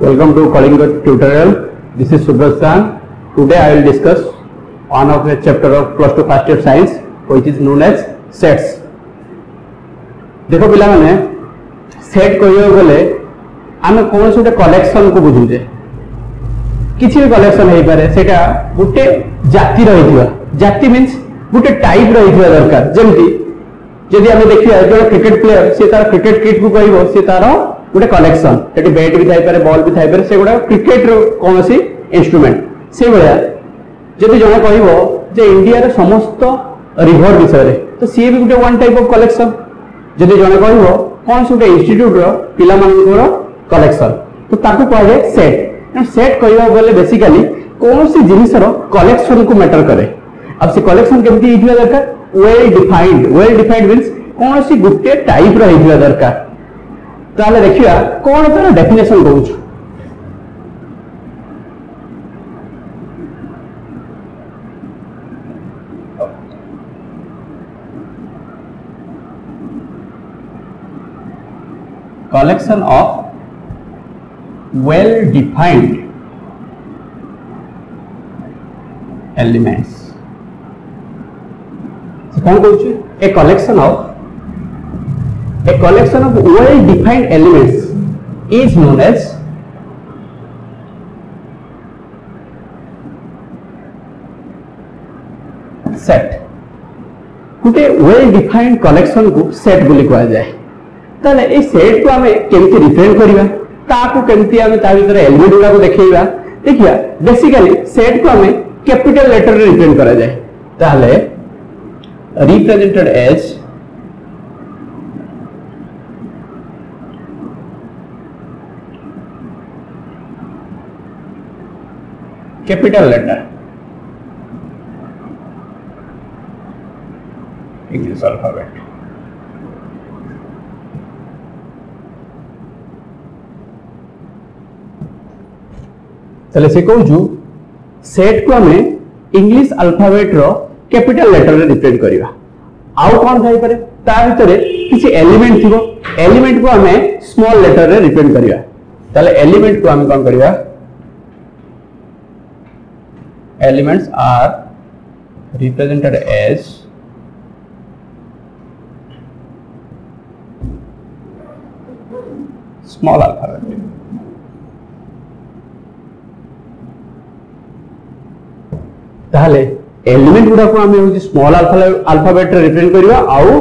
Welcome to Kalinga tutorial. This is Subratan. Today I will discuss one of the chapter of plus 2 first year science, which is known as sets. देखो पिला माने set कहियो गले आमे कोन से collection को बुझुजे किछि भी कलेक्शन हेइ पारे सेटा गुटे जाति रहिथिबा जाति मींस गुटे टाइप रहिथिबा दरकार जेमति यदि आमे देखिया जो क्रिकेट प्लेयर से तार क्रिकेट किट को कहबो से तार गुटे कलेक्शन सेटी बैट भी थाइ पारे बॉल भी थाइ पारे से गुडा क्रिकेट रो कोनसी इंस्ट्रूमेंट से बया यदि जने कहबो जे इंडिया रे समस्त रिवर विषय रे तो सी भी गुटे वन टाइप ऑफ कलेक्शन जदि जने कहबो कोन से गुटे इंस्टीट्यूट रो पिला मानकर कलेक्शन तो ताको कहले सेट सेट कहबो बोले बेसिकली कोन सी जिनिस रो कलेक्शन को मैटर करे अब से कलेक्शन केमती हिथिबा दरकार वेल डिफाइंड मींस कोन सी गुटे टाइप रो हिथिबा दरकार ताले देखिया कोन तार definition कहउछ collection of well defined elements so कौन कहउछ a collection of well defined elements is known as set Gute well defined collection को set बोली कहा जाए ताले ए सेट को हमें केमती रिप्रेजेंट करिवा ताको केमती हमें ता भीतर एलिमेंट गुडा को देखैबा देखिया बेसिकली सेट को हमें कैपिटल लेटर रे रिप्रेजेंट करा जाए ताले represented as capital letter English alphabet चले से कहूँ सेट को हमें इंग्लिश अल्फाबेट रो कैपिटल लेटर रे रिप्रेजेंट करिवा आउ कोन थाई पारे ता भीतर किछि एलिमेंट थिबो एलिमेंट को हमें स्मॉल लेटर रे रिप्रेजेंट करिवा ताले एलिमेंट को हम कोन करिवा elements are represented as small alphabet ताले एलिमेंट गुडा को हमें होची स्मॉल अल्फाबेट रे रिप्रेजेंट करिवा आउ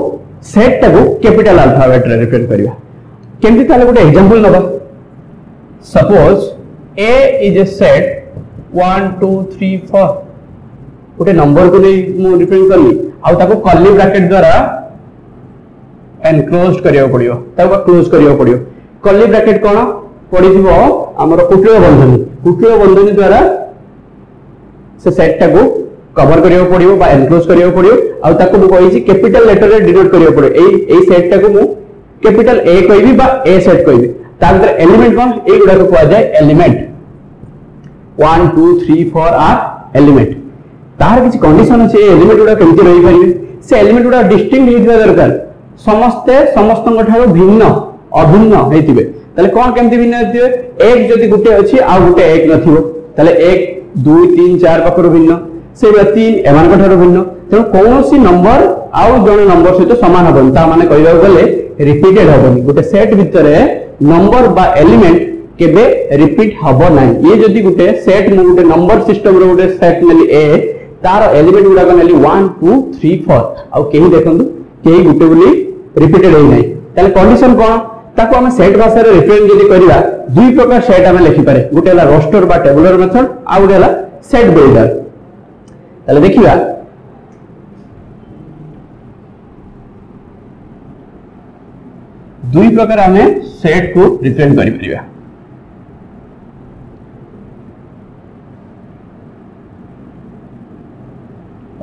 सेट टाको कैपिटल अल्फाबेट रे रिप्रेजेंट करिवा केमति ताले गुटे एग्जांपल नबा suppose a is a set 1 2 3 4 Gute number को नै मु रिप्रेजेंट करली आउ ताको कर्ली ब्रैकेट द्वारा एनक्लोज करियो पड़ियो ताको क्लोज करियो पड़ियो कर्ली ब्रैकेट कोन पडिथिबो हमर कुटिल बंधनी द्वारा से सेट टाको कवर करियो पड़ियो बा एनक्लोज करियो पड़ियो आ ताको मु कहि छी कैपिटल लेटर रे डिनोट करियो पड़ियो एई सेट टाको मु कैपिटल ए कहबी बा ए सेट कहबी ता अंदर एलिमेंट कोन ए गुडा को कहआ जाय एलिमेंट 1 2 3 4 आर एलिमेंट तार किछि कंडीशन अछि एलिमेंट गुडा केमति रहि परिबे से एलिमेंट गुडा डिस्टिंक्ट हेतिबा दरकार समस्त ठारो भिन्न अभिन्न हेतिबे ताले कोन केमति भिन्न हेतिबे एक जदि गुटे अछि आ गुटे एक नथिबो ताले एक 2 3 4 पाखरो भिन्न से 3 एमान ठारो भिन्न तेणु कोनोसी नंबर आउ जने नंबर सहित समान हबन ता माने कहबा गले रिपीटेड हबन गुटे सेट भितरे नंबर बा एलिमेंट केबे रिपीट हबो नै ये जदी गुटे सेट में गुटे नंबर सिस्टम रो गुटे सेट नेली ए तार एलिमेंट गुडा नेली 1 2 3 4 आउ केही देखंतु केही गुटे बोली रिपीटेड होई नै ताले कंडीशन कोन ताको हम सेट भाषा रे रिप्रेजेंट जदी करिवा दुई प्रकार सेट हम लिखि पारे गुटे हला रोस्टर बा टेबुलर मेथड आ गुटे हला सेट बिल्डर ताले देखिबा दुई प्रकार हमें सेट को रिप्रेजेंट करि परिबा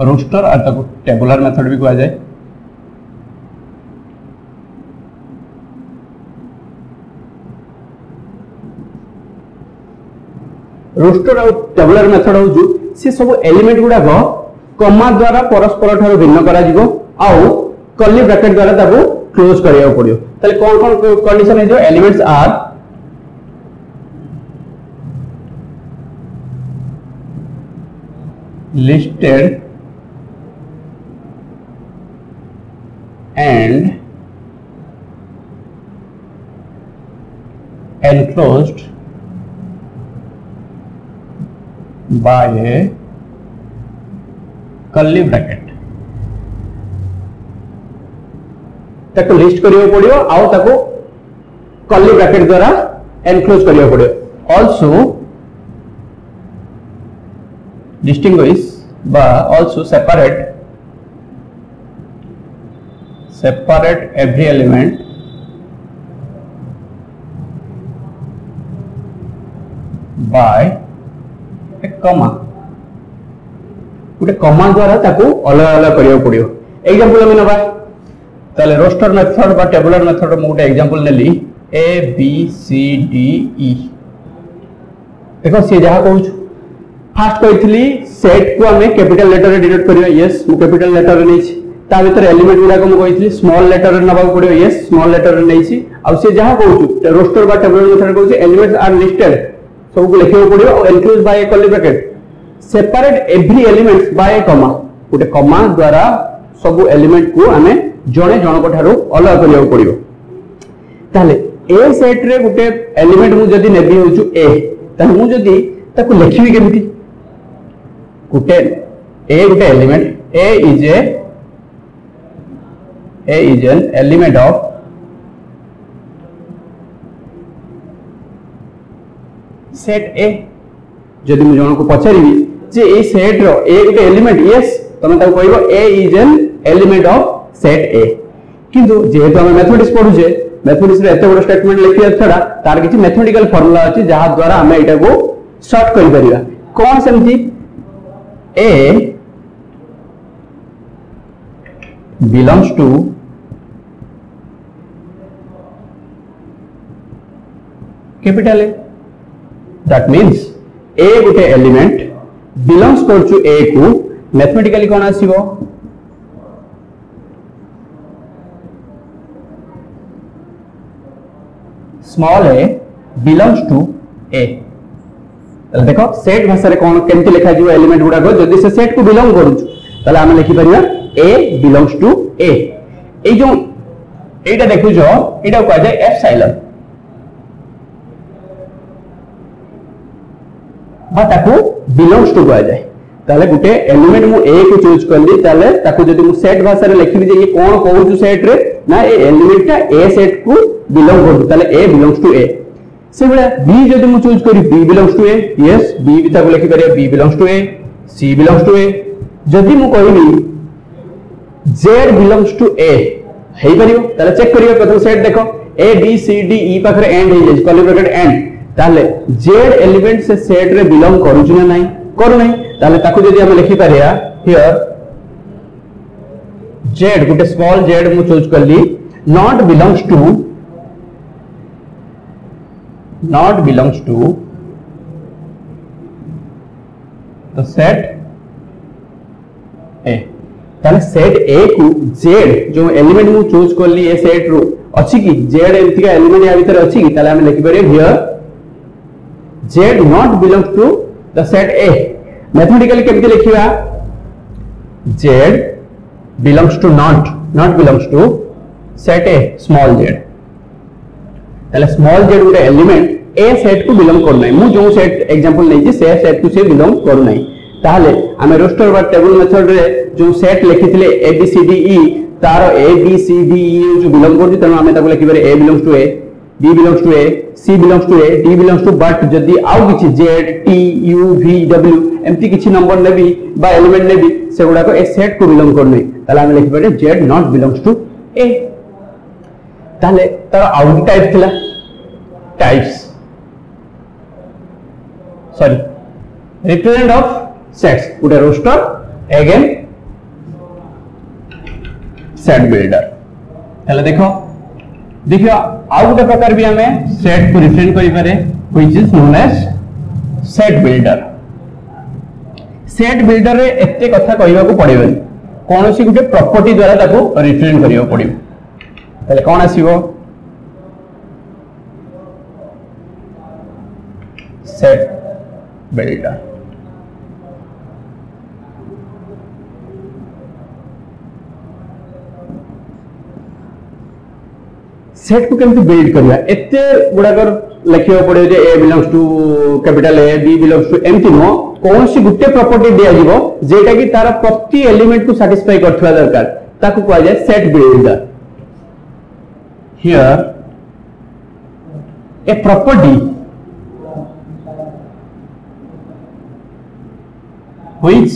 रोस्टर आ ताको टेबुलर मेथड भी कहआ जाय रोस्टर और टेबुलर मेथड हो से सब एलिमेंट गुडा कमा द्वारा परस्पर ठारो भिन्न करा जिवो आउ कर्ली ब्रैकेट द्वारा ताको क्लोज करिया पड़ियो ताले कोन कोन कंडीशन है जो elements are listed and enclosed by a curly bracket ताको लिस्ट करियो पड़ियो आउ ताको कर्ली ब्रैकेट द्वारा एनक्लोज करियो पड़ियो आल्सो डिस्टिंग्विश बा also separate every element by a comma गोटे कमा द्वारा ताको अलग अलग करियो पड़ियो एग्जांपल हम नबा ताले रोस्टर मेथड बा टेबुलर मेथड मु गोटे एग्जांपल नेली A B C D E देखो से जहा कहू फास्ट कहितली सेट को हमें कैपिटल लेटर रे डिनोट करियो यस मु कैपिटल लेटर रे नेछि ता भीतर एलिमेंट गुडा को मु कहितली स्मॉल लेटर रे नबा पड़ियो यस स्मॉल लेटर रे नेछि आ से जहा कहू रोस्टर बा टेबुलर मेथड कहू एलिमेंट्स आर लिस्टेड सब को लिखियो पड़ियो और enclose by a curly bracket separate every elements by a comma गोटे कमा द्वारा सब एलिमेंट को हमें जणे जनक ठारू अलग करियो पड़ियो ताले ए सेट रे गोटे एलिमेंट मु जदी नेबी होचु ए ताले मु जदी ताको लिखिबी केमिति गोटे element A is an element of set ए जदी मु जणको पचारिबी जे ए सेट रो ए गोटे एलिमेंट यस तमे ताको कहबो A is an element of set A किंतु जेहेतु हम मैथमेटिक्स पढुजे मैथमेटिक्स रे एते बड़ स्टेटमेंट लिखिया छडा तार किछि मैथमेटिकल फार्मूला अछि जहा द्वारा हम एटा को शॉर्ट करि परिबा कोन सेमति A belongs to capital A that means A गोटे एलिमेंट belongs करछु A को मैथमेटिकली कोन आसीबो small a belongs to A तले देखो सेट भाषा रे कोन केमति लिखा जिवो एलिमेंट गुडा को जदी से सेट को बिलोंग करूछु तले हम लिखि परिया A belongs to A ए जो एटा देखु जो एटा को जाय एप्सिलॉन बा ताको बिलोंग्स टू को जाय ताले गुटे एलिमेंट मु A को चूज करली ताले ताको जदी मु सेट भाषा रे लिखिबी जे ये कोन कहू सेट रे ना ए एलिमेंट टा A सेट को बिलोंग करू ताले A belongs to A से बडा B जदी मु चूज करी B belongs to A yes B भी ताको लिखि परिया B belongs to A C belongs to A जदी मु कहबी Z belongs to A हेई परियो ताले चेक करियो प्रथम सेट देखो A B C D E पाखरे and hay J curly bracket and ताले Z एलिमेंट से सेट रे बिलोंग करू छु ना नहीं करू नहीं ताले ताको जदी हम लिखि परिया here Z Gute small z मु चूज करली not belongs to the set A ताले सेट A को Z जो एलिमेंट मु चूज करली ए सेट रो अछि कि Z एंती का एलिमेंट या भीतर अछि कि ताले हम लिखि परिया here Z not belongs to the set A mathematically केमति लिखिबा Z belongs to not belongs to set A small z ताले small z Gute element A set को बिलोंग कर नै मु जो सेट एग्जांपल नै जे सेट को से बिलोंग कर नै ताले हमें रोस्टर बा टेबल मेथड रे जो सेट लिखिथिले A B C D E तारो A B C D E जो बिलोंग करछि तनो हमें ताको लिखि परिया A belongs to A B belongs to A C belongs to A D belongs to but जदी आउ किछि Z T U V W एमती किछि नंबर नेबी बा एलिमेंट नेबी से गुडा को ए सेट को बिलोंग कर नै ताले हमें लिखि परिया Z not belongs to A ताले तार आउट टाइप थिला types sorry represent of sets Gute roster again set builder हेले देखो देखियो आउ गुटे प्रकार भी हमें सेट को रिप्रेजेंट करि पारे which is known as set builder रे एते कथा कहबा को पड़िबनी कोनोसी गुटे प्रॉपर्टी द्वारा ताको रिप्रेजेंट करियो पड़िबो ताले कोन आसीबो सेट बिल्डर सेट को केमती बिल्ड करबा एते गुडाकर लिखियो पड़े जे A belongs to capital A B belongs to एमती नो कौन सी गुटे प्रॉपर्टी दिया जीवो जेटा कि तार प्रति एलिमेंट को सैटिस्फाई करथवा दरकार ताकू कहै जाय set builder here a property which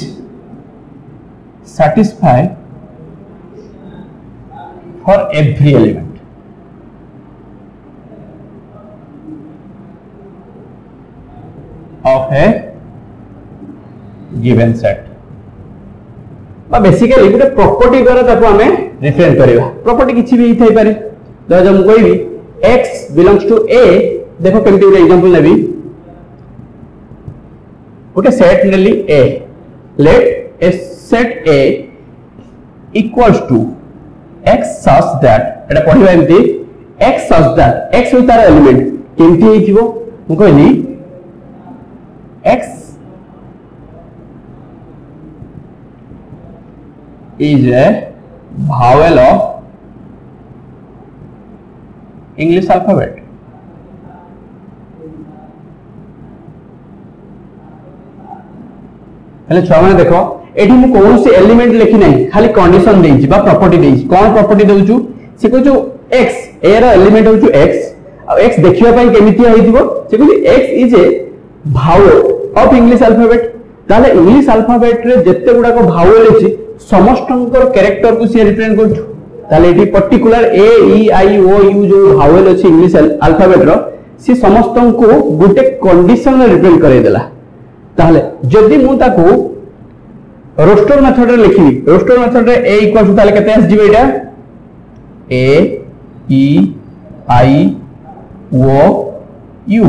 satisfy for every element of a given set बा बेसिकली गोटे प्रॉपर्टी द्वारा ताको हमें रिप्रेजेंट करबा प्रॉपर्टी किछि भी थई पारे जब हम कहबी x belongs to a देखो केमती गोटे एग्जांपल नेबी गोटे सेट नेली a let a set a equals to x such that एटा पढिबा एमती x such that x हो तार एलिमेंट केमती हेतिबो मु कहली x is a vowel of English alphabet हेले छुआ माने देखो एठी मु कोन से एलिमेंट लिखि नै खाली कंडीशन देछि बा प्रॉपर्टी देछि कोन प्रॉपर्टी देउछु से कहू x ए रा एलिमेंट होछु x आ x देखिबा पई केमिति होइथिबो से कहू x is a vowel of English alphabet ताले इंग्लिश अल्फाबेट रे जत्ते गुडा को भावेल अछि समस्तंकर कैरेक्टर को से रिप्रेजेंट करछु ताले एठी particular A E I O U जो भावेल अछि इंग्लिश अल्फाबेट रो से समस्तन को गुटे कंडीशन रे रिप्रेजेंट करे देला ताले जदी मु ताको रोस्टर मेथड रे लिखिबी रोस्टर मेथड रे a इक्वल टू ताले केते आस जिवो एटा a e i o u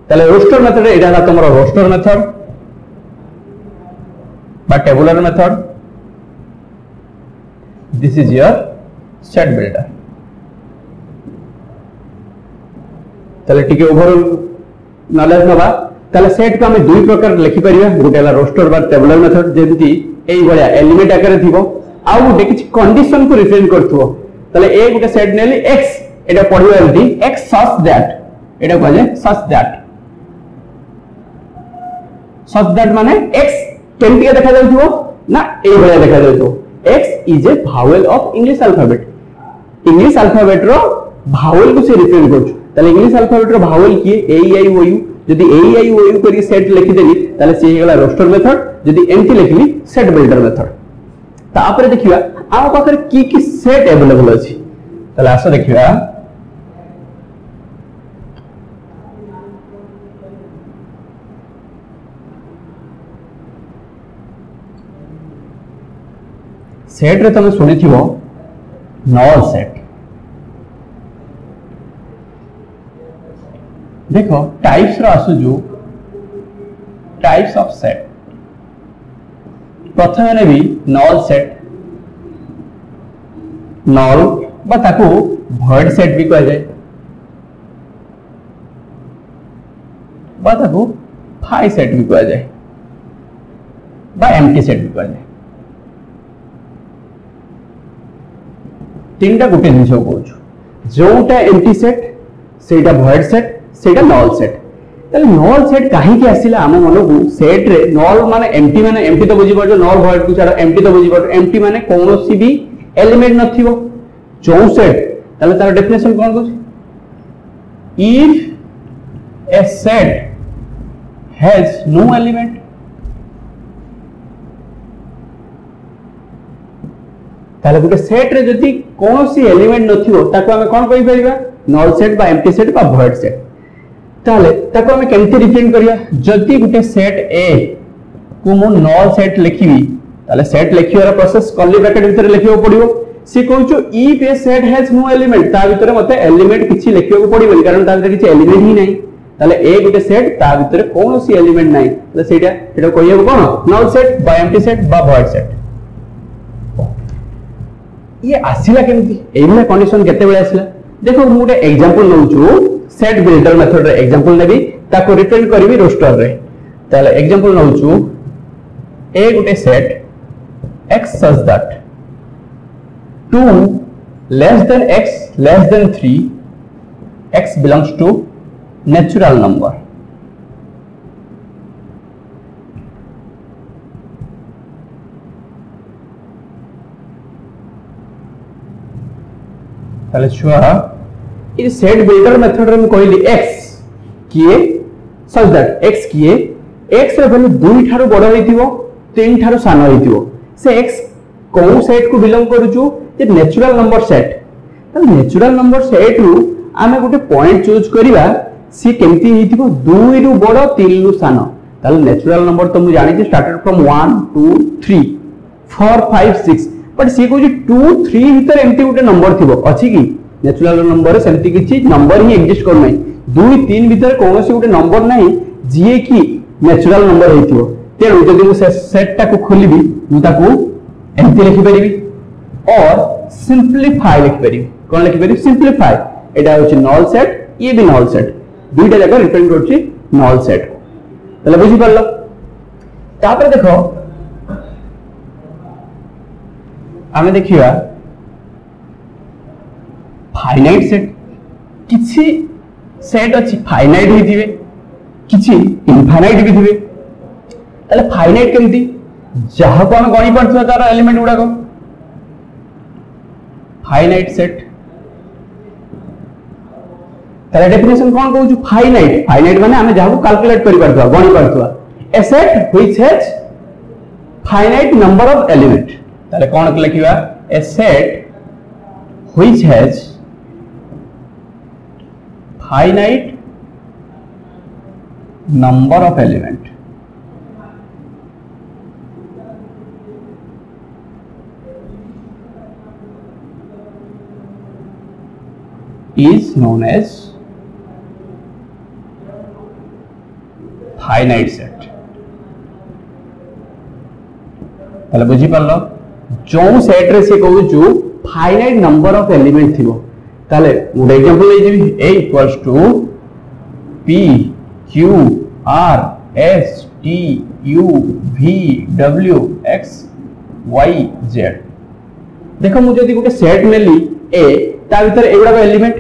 ताले रोस्टर मेथड रे एटा तमरो रोस्टर मेथड बा tabular method this is your set builder ताले टिके ओवर नॉलेज नबा ताले सेट को हमें दुई प्रकार लिखि परिबा गोटेला रोस्टर बा टेबुलर मेथड जेंति एई बळिया एलिमेंट आकार थिबो आ गोटे किछ कंडीशन को रिप्रेजेंट करथुओ ताले ए गोटे set Nelly x Etah पढिबा एंती x such that एटा कहले सच दैट माने x केंतिया देखा जाउथुओ ना एई बळिया देखा जाउथुओ x is a vowel of English alphabet रो भावेल को से रिप्रेजेंट करछु ताले इंग्लिश अल्फाबेट रो भावेल की ए ई आई ओ यू जदी ए ई आई ओ यू करी सेट लिखि देली ताले से हेगला रोस्टर मेथड जदी एमटी लिखली सेट बिल्डर मेथड तापरे देखिबा आ पाखर की सेट अवेलेबल अछि ताले आसा देखिबा सेट रे तमे सुनिथिबो नॉल सेट देखो टाइप्स रो आसुजु टाइप्स ऑफ सेट प्रथम ने भी नॉल सेट नॉल बा ताको भॉइड सेट भी कह जाए बा ताको फाई सेट भी कह जाए बा एम्प्टी सेट भी कह जाए तीनटा गुटे जिनिस कहूँ जोटा एम्प्टी सेट सेटा भॉइड सेट सेटा नॉल सेट ताले नॉल सेट काहे के आसिला हम मन को सेट रे नॉल माने एम्प्टी तो बुझी पड़ो नॉल भॉइड को छाड़ एम्प्टी तो बुझी पड़ो एम्प्टी माने कोनोसी भी एलिमेंट नथिबो जो सेट ताले तार डेफिनेशन कोन कहू if a set has no element ताले गुटे सेट रे जदी कोनोसी एलिमेंट नथिबो ताको हम कोन कहि परिबा नॉल सेट बा एम्प्टी सेट बा भॉइड सेट ताले ताको हम केमती रिप्रेजेंट करिया जदी गुटे सेट ए को मु नॉल सेट लिखिबी ताले सेट लिखियोर प्रोसेस कर्ली ब्रैकेट भीतर लिखियो पड़िबो सी कहूचो if a set has no element ता भीतर मते एलिमेंट किछि लिखियो पड़िबो कारण ता भीतर किछि एलिमेंट ही नाही ताले ए गुटे सेट ता भीतर कोनोसी एलिमेंट नाही ताले सेटा कहियो कोन नॉल सेट बा एम्प्टी सेट बा भॉइड सेट ये आसिला केमती एइला कंडीशन केते बेले आसिला देखो मु गोटे एग्जांपल नउछु सेट बिल्डर मेथड रे एग्जांपल नेबी ताको रिप्रेजेंट करबी रोस्टर रे ताले एग्जांपल नउछु ए गोटे set x such that 2 less than x less than 3, x belongs to natural number. ताले छुआ ये सेट बिल्डर मेथड रे हम कहली x किए सच दैट x किए x रे वैल्यू 2 ठारो बड़ होइतिबो 3 ठारो सान होइतिबो से x कोन सेट को बिलोंग करूछु जे नेचुरल नंबर सेट त नेचुरल नंबर सेट रु आमे गोटे पॉइंट चूज करिवा सी केमती हेतिबो 2 रु बड़ 3 रु सान ताले नेचुरल नंबर तो मु जानि जे स्टार्टेड फ्रॉम 1 2 3 4 5 6 बट सी को 2 3 भीतर एमती गोटे नंबर थिबो अछि कि नेचुरल नंबर सेमती किछि नंबर ही एग्जिस्ट कर नै 2 3 भीतर कोनोसी गोटे नंबर नाही जे कि नेचुरल नंबर हेतिबो तेनु जदि मु सेट टा को खोलिबी मु ताकू एमती लिखि परिबी और सिंपलीफाई लिखि परिबी कोन लिखि परिबी सिंपलीफाई एटा होछि नल सेट ये भी नल सेट दुईटा जगह रिप्रेजेंट करछि नल सेट तले बुझि परलो तापर देखो आमे देखिया फाइनाइट सेट किछि सेट अछि फाइनाइट ही दिबे किछि इनफाइनाइट भी दिबे तले फाइनाइट केमती जहा कोन गणी पड़थवा तार एलिमेंट गुडा को फाइनाइट सेट तले डेफिनेशन कोन कहू छु फाइनाइट फाइनाइट माने हमें जहा को कैलकुलेट करि पड़थवा गणी पड़थवा a set which has finite number of element ताले कोन लिखिबा a set which has finite number of element is known as finite set ताले बुझी परलो जो सेट रे से कहू छु फाइनाइट नंबर ऑफ एलिमेंट थिबो ताले गुड एग्जांपल ले जेबी a equals to p q r s t u v w x y z देखो मुझे यदि गोटे सेट नेली a ता भीतर एगुडा को element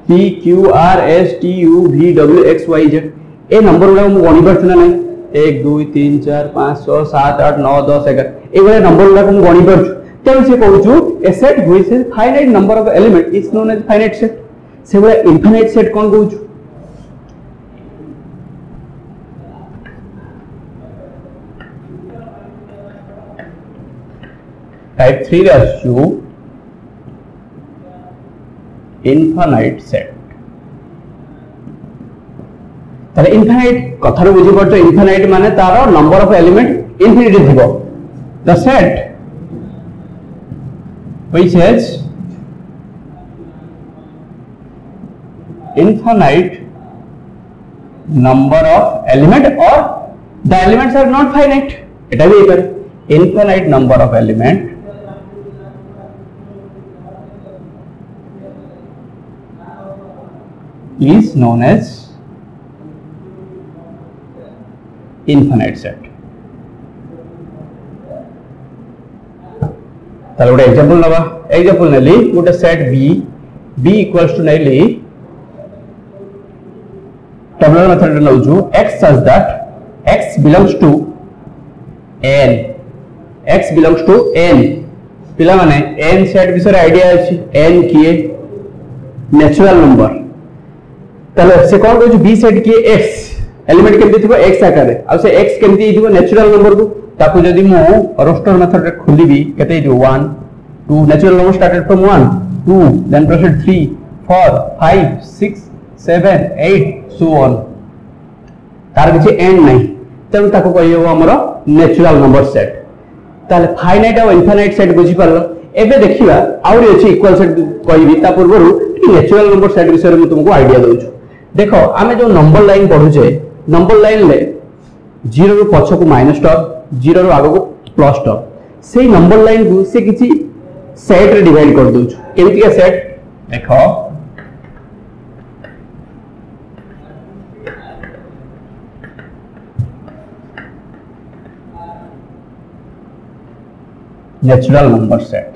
p q r s t u v w x y z ए नंबर गुडा मु गणी परछ ना नहीं 1 2 3 4 5 6 7 8 9 10 11 एगुडा नंबर गुडा मु गणी परछ तेन से कहू छु a set which is finite number of element is known as finite set से बड़ा इनफाइनाइट सेट कोन कहू छु टाइप 3 रे आछु इनफाइनाइट सेट ताले इनफाइनाइट कथा रे बुझी परछ इनफाइनाइट माने तारो नंबर ऑफ एलिमेंट इनफिनिटी थिबो the set which has infinite number of element or the elements are not finite eta bhi ekar infinite number of element is known as infinite set ताले गोटे example नबा example नेली गोटे set b equals to नेली tabular method रे लउजु x such that x belongs to n पिला माने n सेट विषय आईडिया अछि n किए नेचुरल नंबर ताले से कोन कहू b सेट किए x एलिमेंट केमति थिबो x आकार रे आ से x केमति थिबो नेचुरल नंबर को ताकू जदि मु रोस्टर मेथड रे खोलिबी केते जो 1 2 natural number started from 1 2 then proceed 3 4 5 6 7 8 so on तार किछि एंड नै तेनु ताको कहियो हमरो नेचुरल नंबर सेट ताले फाइनाइट और इनफाइनाइट सेट बुझी परलो एबे देखिबा आउरी अछि इक्वल सेट कहिबी ता पूर्वरु नेचुरल नंबर सेट विषय में तुमको आईडिया दउछु देखो आमे जो नंबर लाइन पढु छे नंबर लाइन ले 0 रु पछ को माइनस टॉप 0 रु आगो को प्लस टॉप से नंबर लाइन को से किछि सेट रे डिवाइड कर दउछु केमति का सेट देखो natural number set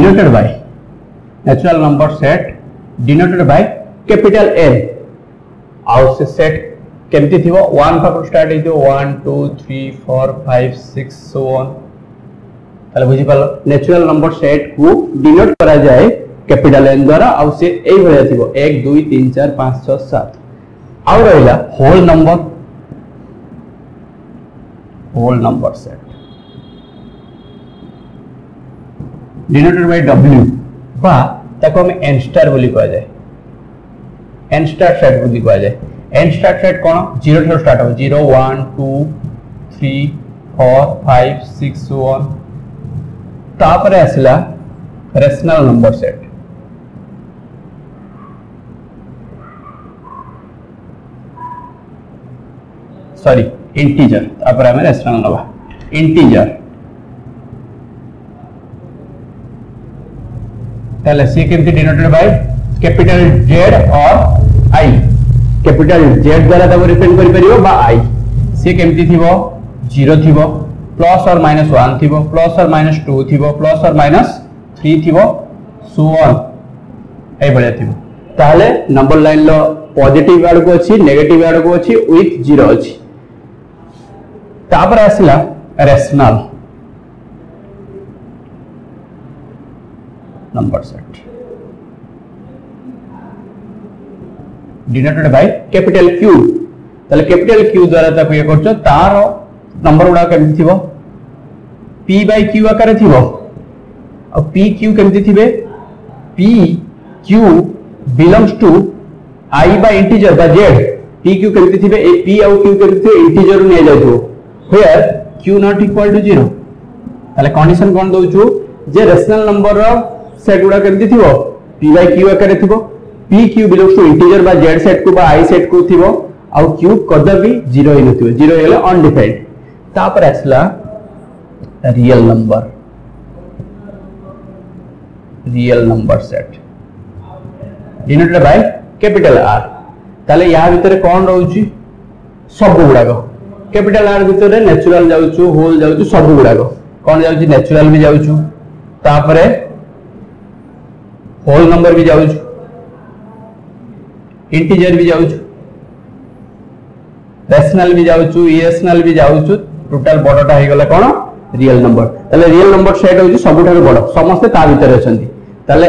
denoted by natural number set denoted by capital N आउ से सेट केमती थिबो 1 पाखर स्टार्ट हे 1 2 3 4 5 6 सो ऑन ताले बुझी पालो नेचुरल नंबर सेट को डिनोट करा जाए कैपिटल एन द्वारा आउ से एई भलिया थिबो 1 2 3 4 5 6 7 आउ रहिला whole number set denoted by w बा ताको हम n स्टार बोली कहा जाए n स्टार सेट बोली कहा जाए n स्टार सेट कोन 0 ठार स्टार्ट हो 0 1 2 3 4 5 6 so on तापरे आसला rational number set sorry integer तापरे हम रेशनल नबा इंटीजर ताले सी केमती डिनोटेड बाय कैपिटल Z और I कैपिटल Z द्वारा तब रिप्रेजेंट करि परियो बा I सी केमती थिबो 0 थिबो प्लस और माइनस 1 थिबो प्लस और माइनस 2 थिबो प्लस और माइनस 3 थिबो सो ऑन ए बळे थिबो ताले नंबर लाइन लो पॉजिटिव आड़ को अछि नेगेटिव आड़ को अछि विथ 0 अछि तापर आसला rational number set denoted by capital Q ताले कैपिटल Q द्वारा ताको ये करछो तार नंबर उडा केमति थिबो P बाय Q आकार थिबो अब P Q केमति थिबे P Q belongs to I by integer by Z P Q केमति थिबे ए P और Q केमति थिबे इंटीजर ने जाइथो here Q not equal to 0 ताले कंडीशन कोन दोछु जे रेशनल नंबर सेट गुडा केमति थिबो P बाय Q आकार थिबो P Q belongs to integer बा Z सेट को बा I सेट को थिबो आ Q कदाबी 0 हि नथिबो 0 हेले अनडिफाइंड तापर आसला real number set denoted by capital R ताले या भीतर कोन रहउची सब गुडाको कैपिटल R भीतर नेचुरल जाउछु होल जाउछु सब गुडाको कोन जाउची नेचुरल भी जाउछु तापरे होल नंबर भी जाउछु इंटीजर भी जाउछु रेशनल भी जाउछु इरेशनल भी जाउछु टोटल बडटा हे गला कोन रियल नंबर ताले रियल नंबर सेट होची सबुठार बड समस्त ता भीतर अछंती ताले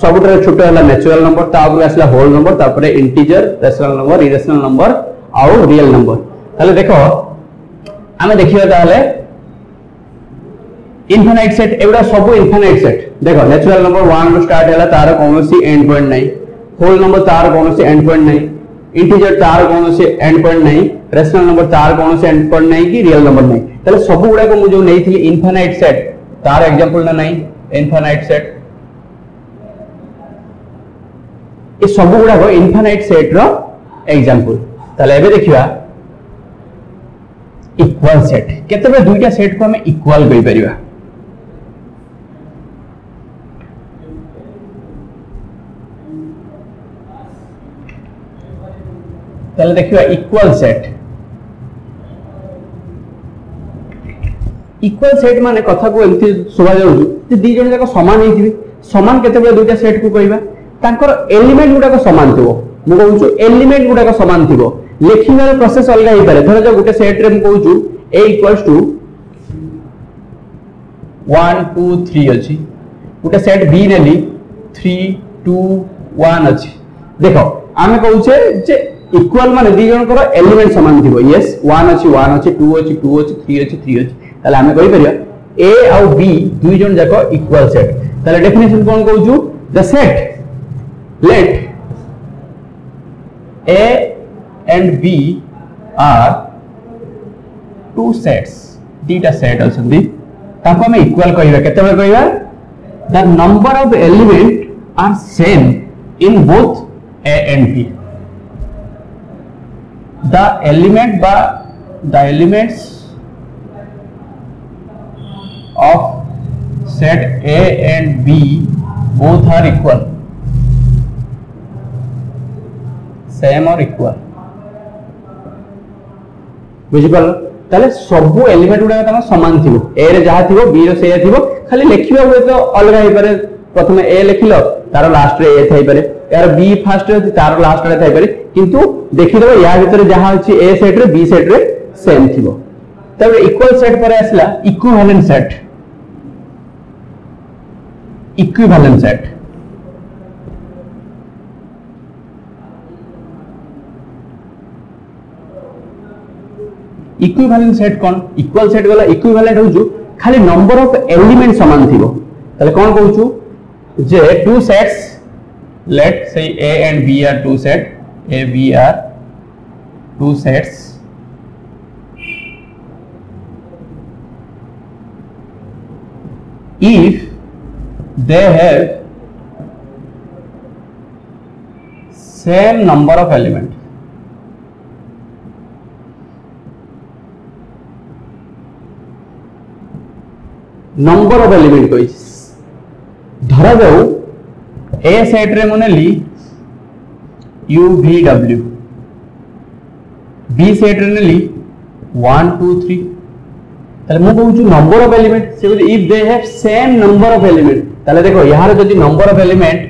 सबुठार छोटो हला नेचुरल नंबर ता ऊपर आसला होल नंबर तापरे integer rational number irrational number और रियल नंबर ताले देखो आमे देखिबा ताले इनफाइनाइट सेट एवडा सब इनफाइनाइट सेट देखो नेचुरल नंबर 1 रो स्टार्ट हैला तार कोनोसी एंड पॉइंट नहीं होल नंबर तार कोनोसी एंड पॉइंट नहीं इंटीजर तार कोनोसी एंड पॉइंट नहीं रेशनल नंबर तार कोनोसी एंड पॉइंट नहीं कि रियल नंबर नहीं ताले सब गुडा को मु जो नै थी इनफाइनाइट सेट तार एग्जांपल ना नहीं इनफाइनाइट सेट ए सब गुडा को इनफाइनाइट सेट रो एग्जांपल ताले एबे देखिबा इक्वल सेट केतेबे दुईटा सेट को हम इक्वल कहि परिबा ताले देखिबा इक्वल सेट माने कथा को एंती सुबा जाउ जे दी जण जाक समान हेथिबे समान केतेबे दुईटा सेट को कहिबा तांकर एलिमेंट गुडा को समान थिबो मु कहूछु एलिमेंट गुडा को समान थिबो लेखिनार प्रोसेस अलग हे पारे धर जो गुटे सेट रे मु कहूछु a इक्वल्स टू 1 2 3 अछि गुटे सेट b नेली 3 2 1 अछि देखो आमे कहूछे जे इक्वल माने दी जण को एलिमेंट समान थिबो यस 1 अछि 1 अछि 2 अछि 2 अछि 3 अछि 3 अछि ताले आमे कहि परिया a और b दुई जण जाको इक्वल सेट ताले डेफिनेशन कोन कहूछु the set let a and b are two sets data set also ताको हम इक्वल कहिबा केते बेर कहिबा the number of element are same in both a and b the elements of set a and b both are equal same or equal बुझिपाल ताले सब element गुडा तम समान थिबो ए रे जहा थिबो बी रे सेया थिबो खाली लिखिबा हुए तो अलग हे पारे प्रथम ए लिखिलो तार लास्ट रे ए थाई पारे यार बी फर्स्ट रे तार लास्ट रे थाई पारे किंतु देखि देबो या भीतर जहा होची ए सेट रे बी सेट रे सेम थिबो तब इक्वल सेट पर आसला equivalent set equivalent set equivalent set कौन इक्वल सेट गला इक्विवेलेंट होजु खाली नंबर ऑफ एलिमेंट समान थिबो तले कौन कहउछु जे टू सेट्स लेट से a and b are two set a b are two sets if they have same number of element number of element कोई धरा जाऊ ए सेट रे मने ली u v w b set रे ली 1 2 3 ताले मु कहू नंबर ऑफ एलिमेंट से if they have same number of element ताले देखो यार जदी नंबर ऑफ एलिमेंट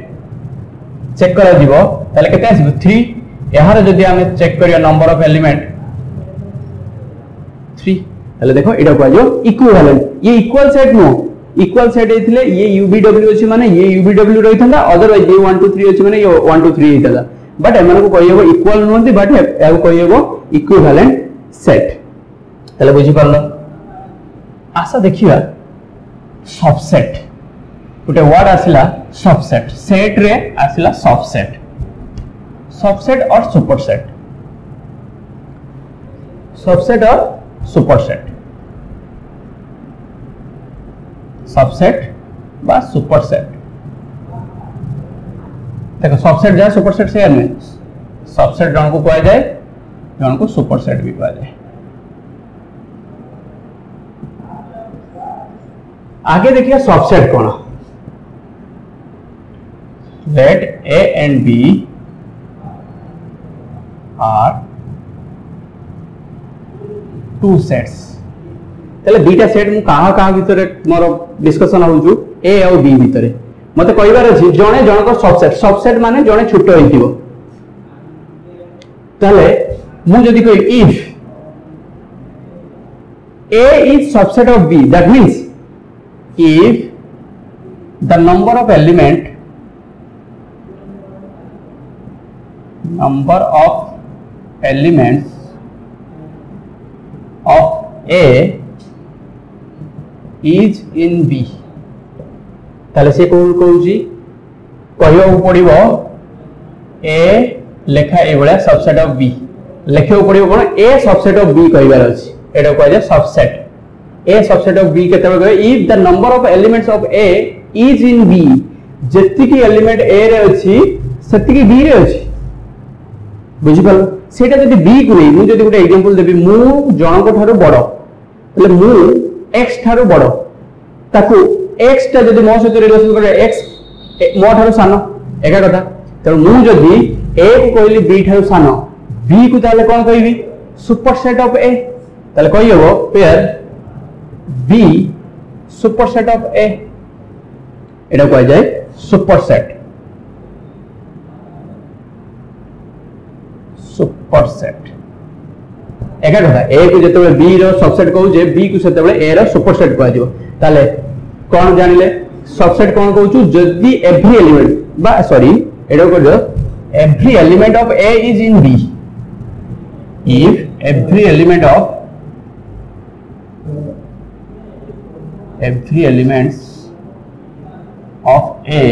चेक करा दिबो ताले केते आसीबो 3 यार जदी हमें चेक करिया नंबर ऑफ एलिमेंट 3 ताले देखो एटा कहजो इक्विवेलेंट ये इक्वल सेट नो इक्वल सेट हेथिले ये UVW अछि माने ये UVW रहिथंदा अदरवाइज ये 1 2 3 अछि माने ये 1 2 3 हेतला बट एमन को कहियबो इक्वल नोंती बट एगो कहियबो इक्विवेलेंट सेट तले बुझी परलो आशा देखिबा सबसेट गोटे वर्ड आसिला सबसेट सेट रे आसिला सबसेट सबसेट और सुपरसेट सबसेट और सुपरसेट सबसेट बा सुपरसेट देखो सबसेट जाए सुपरसेट से में सबसेट जन को कहा जाए जन को सुपरसेट भी कहा जाए आगे देखिए सबसेट कौन let a and b are two sets तले बीटा सेट मु कहा भितरे मोर डिस्कशन होजु ए और बी भितरे मते कहिबार अछि जणे जणको सबसेट माने जणे छोटो होइतिबो तले मु जदी कहि if a is subset of b that means if the number of elements of a is in b ताले से कहूची कहियो पड़िबो a लेखा ए बळा सबसेट ऑफ b लेखियो पड़िबो कोन a सबसेट ऑफ b कहिबार अछि एटा कहै जे subset a subset of b केते कहै if the number of elements of a is in b जति की एलिमेंट a रे अछि सति की b रे अछि बुझि पालो सेटा जदी b को नै मु जदी गोटे एग्जांपल देबी मु जणको थारो बडो तले मु x थारो बडो ताकू x ता जदी मो सहित रिलेशन करे x मो थारो सानो एका कथा त मु जदी a को कहली b थारो सानो b को ताले कोन कहबी सुपरसेट ऑफ a ताले कहियो pair b superset of a एटा कहै जाय सुपरसेट एका कथा a को जतबे b रो सबसेट कहू जे b को सेतबे a रो सुपरसेट कहै दियो ताले कोन जानिले सबसेट कोन कहू जदी एवरी एलिमेंट बा सॉरी एडो कर दो every element of a is in b if every element of a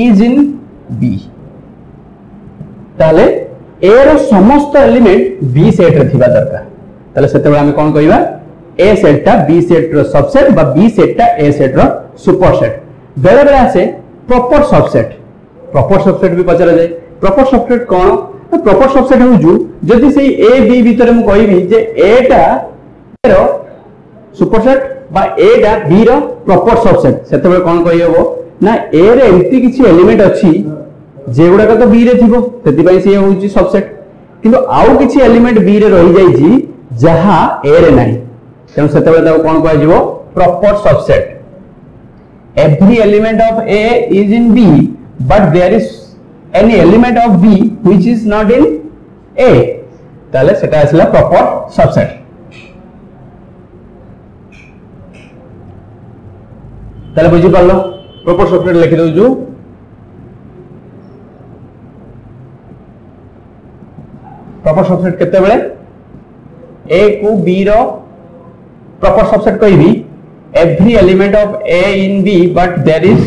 is in b ताले a रो समस्त एलिमेंट b सेट रे थिबा दरकार ताले सेते हम कोन कहिबा a सेट ता b सेट रो सबसेट बा b सेट ता a सेट रो सुपरसेट बेले बेले आसे प्रॉपर सबसेट भी पचरा जाय प्रॉपर सबसेट कोन प्रॉपर सबसेट होजु जदी से a b भीतर हम कहिबी जे a ता रो सुपरसेट बा a ता b रो प्रॉपर सबसेट सेते कोन कहियो ना a रे एंती किछि एलिमेंट अछि जेगुडा तो b रे थिबो सेति पई से होउची सबसेट किंतु आउ किछि एलिमेंट b रे रहि जाई छी जहाँ ए रे नहीं तेणु से कौन कह proper subset every element of A is in B but there is any element of B which is not in A ताले सेटा आसला proper subset ताले बुझी पारलो proper subset लिखि दउजु proper subset केते बेले A को B रो proper subset कहबी every element of A in B but there is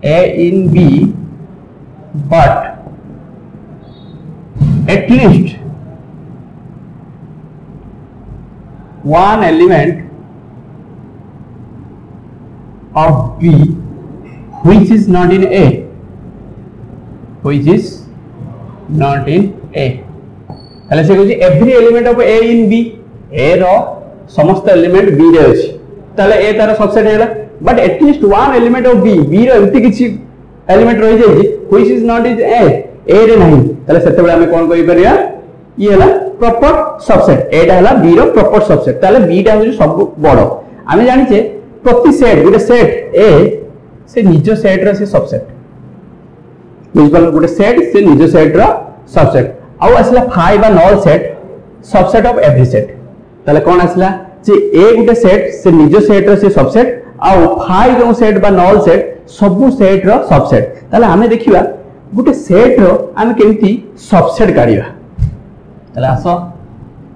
A in B but at least one element of B which is not in A ताले से कहछि every element of A in B A रो समस्त element B रे अछि ताले A तार subset हेला but at least one element of B B रो एम्ति किछि एलिमेंट रहि जाय छि which is not is A रे नहीं ताले सेते बेला हम कोन कहि परिया ई हला प्रॉपर सबसेट एटा हला बी रो प्रॉपर सबसेट ताले बी टा होछि सब बडो आमे जानि छे प्रति सेट गुटे सेट ए से निज सेट रो से सबसेट बुझबल गुटे सेट से निज सेट रो सबसेट आउ आसला फाइ बा null set subset of every set ताले कोन आसला जे ए गुटे सेट से निज सेट रो से सबसेट आउ फाइ जो सेट बा नल सेट सब सेट रो सबसेट ताले हमें देखिबा गुटे सेट रो हम केमती सबसेट काढिबा ताले आसो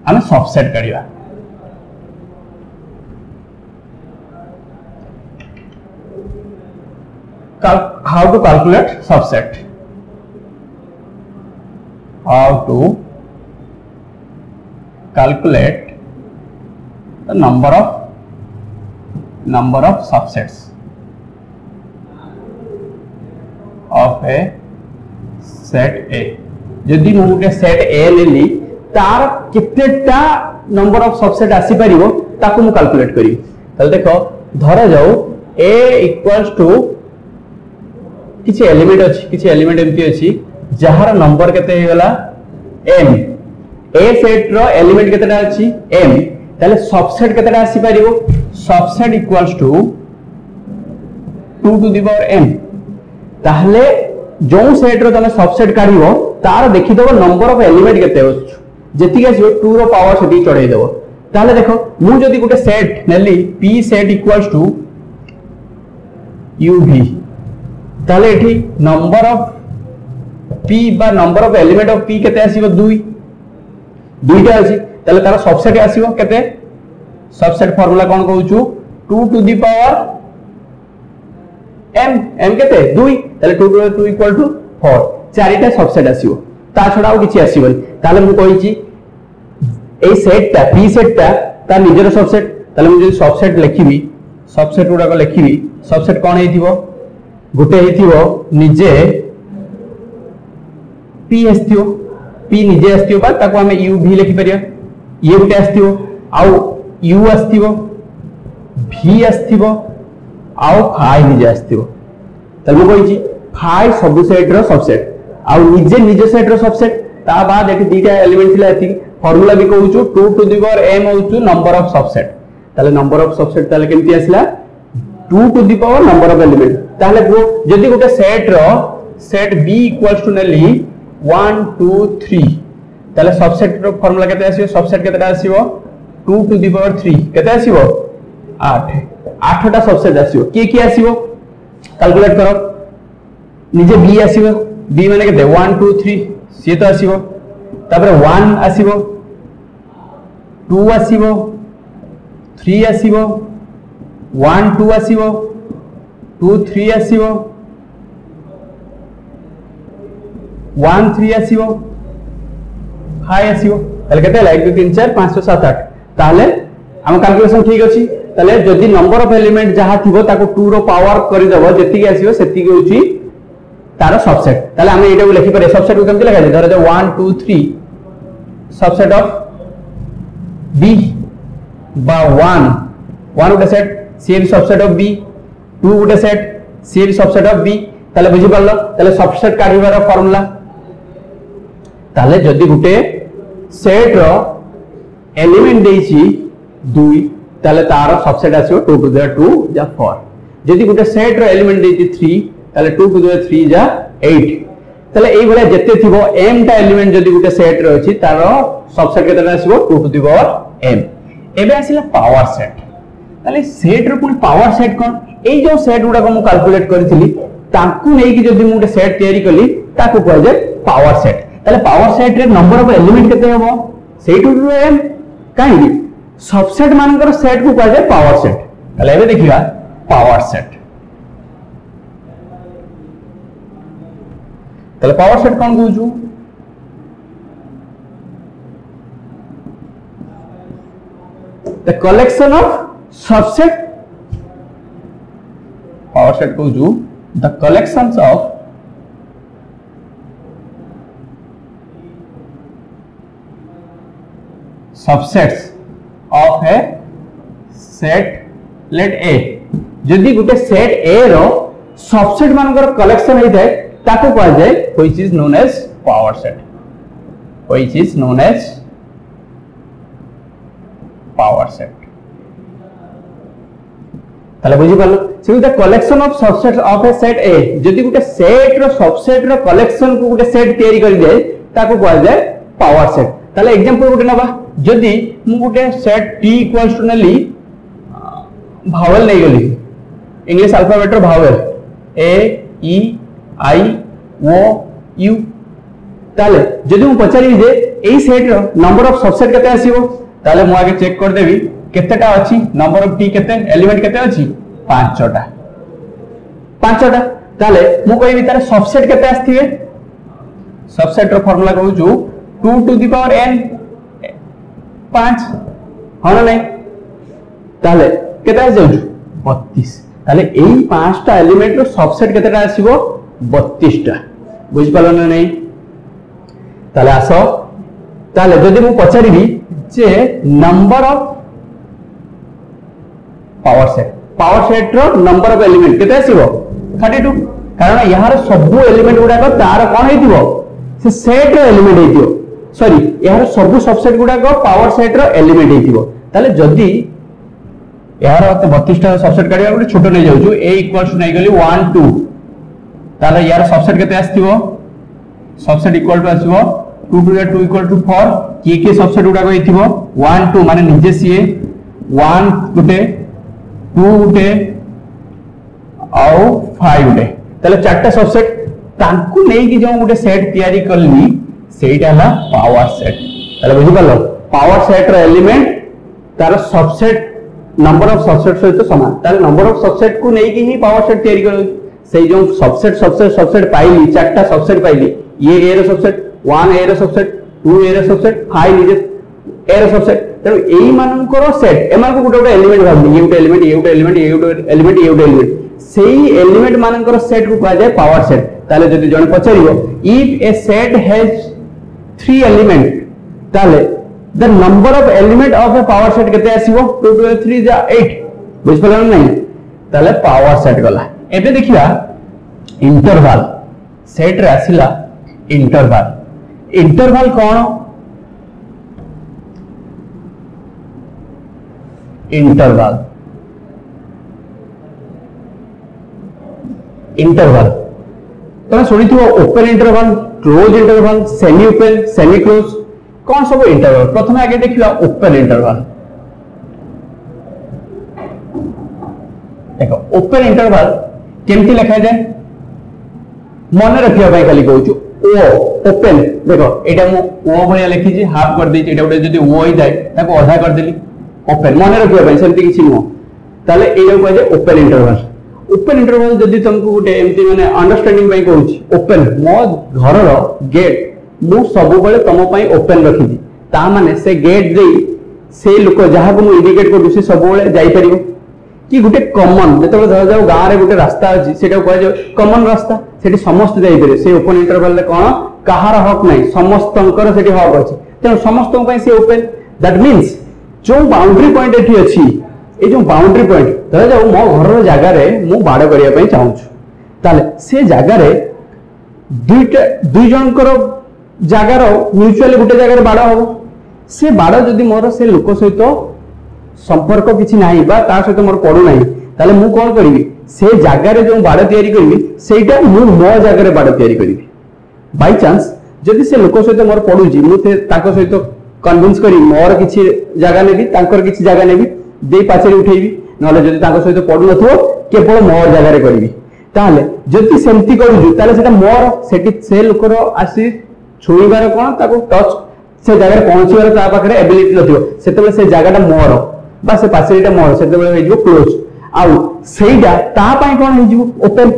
हम subset काढिबा how to calculate subset how to calculate the number of subsets of a set A जदि मु गोटे सेट A लेली तार कितनेटा नंबर ऑफ सबसेट आसी परिबो ताकू मु कैलकुलेट करी तले देखो धरा जाऊ A इक्वल्स टू किछि एलिमेंट एमती अछि जहार नंबर केते हे गला m ए सेट रो एलिमेंट केतेटा अछि m ताले सबसेट केतेटा आसी परिबो subset equals to 2 to the power m ताहले जो सेट रो तमे सबसेट काढिबो तार देखि देबो नंबर ऑफ एलिमेंट केते अछि जेति आसीबो 2 रो पावर सेति चढाई देबो ताहले देखो मु जदि गुटे सेट नेली p set equals to uv ताले एठी नंबर ऑफ p बा number of element of p केते आसीबो 2 दुईटा अछि ताले तार सबसेट आसीबो केते सबसेट फार्मूला कोन कहउछु 2 to the power m m केते 2 ताले 2 टू 2 इक्वल टू 4 चारिटा सबसेट आसीबो ता छडाও किछि आसीबो ताले मु कहिछि ए सेट ता p सेट ता निजर सबसेट ताले मु जे सबसेट लिखिबी सबसेट उडा को लिखिबी सबसेट कोन हेतिबो गुटे हेतिबो निजे p आस्तियो p निजे आस्तियो बा ताको हमें u भी लिखि परिया ये गुटे आस्तियो आउ u आस्तियो v आस्तियो आउ फाइ निजे आस्तियो तले मु कहिछि फाइ सब सेट रो सबसेट आउ निजे निजे सेट रो सबसेट ता बाद एठी दीटा एलिमेंट थिला एथि फार्मूला भी कहउछु 2 टू द पावर m होउछु नंबर ऑफ सबसेट ताले नंबर ऑफ सबसेट ताले केमति आसला 2 to the power number of element ताले जदि गोटे सेट रो सेट b इक्वल्स टू नेली 1 2 3 ताले सबसेट रो फार्मूला केते आसीबो सबसेट केतेटा आसीबो 2 टू द पावर 3 केते आसीबो 8 8टा सबसेट आसीबो की आसीबो कैलकुलेट करो निजे b आसीबो b माने केते 1 2 3 से तो आसीबो तापर 1 आसीबो 2 आसीबो 3 आसीबो 1 2 आसीबो 2 3 आसीबो 1 3 आसीबो 5 आसीबो ताले केते 1 2 3 4 5 6 7 8 ताले हम कैलकुलेशन ठीक अछि ताले जदि नंबर ऑफ एलिमेंट जहा थिबो ताको 2 रो पावर करि देबो जति के आसीबो सेति के होची तारो सबसेट ताले हम एटा को लिखि पारे सबसेट को केमति लिखा जाय धर 1 2 3 सबसेट ऑफ b बा 1 उटे सेट सी सबसेट ऑफ b 2 उटे सेट सी सबसेट ऑफ b ताले बुझि परलो ताले सबसेट काढिबार फार्मूला ताले जदि गुटे सेट रो एलिमेंट देछि 2 ताले तार सबसेट आसीबो 2 टू द 2 जा 4 जदि गुटे सेट रो एलिमेंट देछि 3 ताले 2 टू द 3 जा 8 ताले एई भले जत्ते थिबो m टा एलिमेंट जदि गुटे सेट रो अछि तार सबसेट केते आसीबो 2 टू द पावर m एबे आसीला पावर सेट ताले सेट रो पुनी पावर सेट कोन एई जो सेट गुडा को मु कैलकुलेट करथिली ताकू नै कि जदि मु गुटे सेट तयारी कली ताकू कहै जे पावर सेट ताले पावर सेट रे नंबर ऑफ एलिमेंट केते हबो सेई 2 टू m काहे सबसेट मानकर सेट को कहै जे पावर सेट ताले एबे देखिबा पावर सेट ताले पावर सेट कोन कहूछु the collection of subset power set कहूछु the collections of subsets of a set let A जदि गुटे सेट ए रो सबसेट मानकर कलेक्शन होई थाए ताको कह जाय which is known as power set which is known as power set ताले बुझी पालो से the collection of subsets of a set A जदि गुटे सेट रो सबसेट रो कलेक्शन को गुटे सेट तयारी करि जाय ताको कह जाय पावर सेट ताले एग्जांपल गुटे नबा जदि मु गुटे सेट t इक्वल्स टू नेली भावेल नै गली इंग्लिश अल्फाबेट रो भावेल a e i o u ताले जदि मु पचारि जे एई सेट रो नंबर ऑफ सबसेट केते आसीबो ताले मु आगे चेक कर देबी केतेटा अछि नंबर ऑफ t केते एलिमेंट केते अछि 5टा ताले मु कहबी तार सबसेट केते आस्थिबे सबसेट रो फार्मूला कहू 2 टू द पावर n 5 हन नै ताले केते आ जाउ 32 ताले एई 5टा एलिमेंट रो सबसेट केतेटा आसीबो 32टा बुझ पालो ना नै ताले आसो ताले जदि मु पचारिबी जे नंबर ऑफ पावर सेट रो नंबर ऑफ एलिमेंट केते आसीबो 32 कारण यार सब एलिमेंट गुडा को तार कोन हेतिबो से सेट रो एलिमेंट हेतिबो सॉरी यार सब सबसेट गुडा को पावर सेट रो एलिमेंट हेतिबो ताले जदी यार 32 टा सबसेट काढिया गुटे छोटो नै जाउछु a इक्वल्स नै गली 1 2 ताले यार सबसेट केते आस्तिबो सबसेट इक्वल टू आसीबो 2 टू द 2 इक्वल टू 4 के सबसेट गुडा को हेतिबो 1 2 माने निजे सीए 1 गुटे 2 गुटे आउ 5 गुटे ताले चारटा सबसेट तांकु नै कि जो गुटे सेट तयारी करली सेटा हला पावर सेट ताले बुझि पालो पावर सेट रो एलिमेंट तार सबसेट नंबर ऑफ सबसेट सहित समान ताले नंबर ऑफ सबसेट को नै कि ही पावर सेट तयारी करो सेई जो सबसेट पाइली चारटा सबसेट पाइली ये ए रो सबसेट 1 ए रो सबसेट 2 ए रो सबसेट 5 निजे ए रो सबसेट तनो एई मानकर सेट एमान को गुटे एलिमेंट भाबनी ये गुटे एलिमेंट ये गुटे एलिमेंट ये गुटे एलिमेंट ये गुटे एलिमेंट सेई एलिमेंट मानकर सेट को कहा जाय पावर सेट ताले जदि जण पचारिबो if a set has 3 element ताले the number of element of a power set केते आसीबो 2 टू 3 जा 8 बुझ पला नै ताले पावर सेट गला एबे देखिया इंटरवल सेट रे आसीला इंटरवल कोन इंटरवल तो सुनिथिबो open interval close interval semi open semi close कौन सब इंटरवल प्रथम आगे देखिबा ओपन इंटरवल देखो ओपन इंटरवल केमती लिखा जाए मन रखिया भाई खाली कहूछु ओ ओपन देखो एटा मु ओ भलिया लिखि छी हाफ कर देछि एटा उडे जदी ओ होई जाय ताको आधा कर देली ओपन मन रखिया भाई सेमती किछि नो ताले एटा को जे ओपन इंटरवल जदी तुमको गुटे एमती माने अंडरस्टैंडिंग भाई कहूछि ओपन मो घर रो गेट मु सब बेले तम पई ओपन रखि दी ता माने से गेट दे से लोक जहा को मु इंडिकेट कर दुसी सब बेले जाई परिबो कि गुटे कॉमन जेतबे धर जाऊ गां रे गुटे रास्ता अछि सेटा को जे कॉमन रास्ता सेठी समस्त जाई परिबे से ओपन इंटरवल रे कोन कहार हक नै समस्तंकर सेठी हक अछि त समस्त पई से ओपन दैट मींस जो बाउंड्री पॉइंट एठी अछि ए जो बाउंड्री पॉइंट धर जाऊ मो घर रो जागा रे मु बाड़ करिया पई चाहू छु ताले से जागा रे दुई जनकर जगार म्यूचुअली गोटे जगह बाड़ हम से बाड़ जदि मोर से लोक सहित संपर्क किसी ना ता सहित मोर पड़ू ना ताले मु कौन करी से जगार जो बाड़ तैयारी करी सेटा मु मो जगह बाड़ तैयारी करी बाय चांस जदि से लोक सहित मोर पड़ुची मुझे सहित कन्विंस करी मोर किसी जगह नेबी तांकर किसी जगह नेबी दे पाचेरी उठेबी नले जदि तांकर सहित पड़ु नथो केवल मोर जगह करबी ताले जदि सेमती करूछु ताले सेटा मोर सेटी से लोकर आसी छुईबार कोन ताको टच से जगह पहुंचीबार ता पाखरे एबिलिटी नथियो सेतेबेले से जगहटा मोर बा से पाचेरीटा मोर सेतेबेले हेजिबो क्लोज आउ सेइडा ता पई कोन हेजिबो ओपन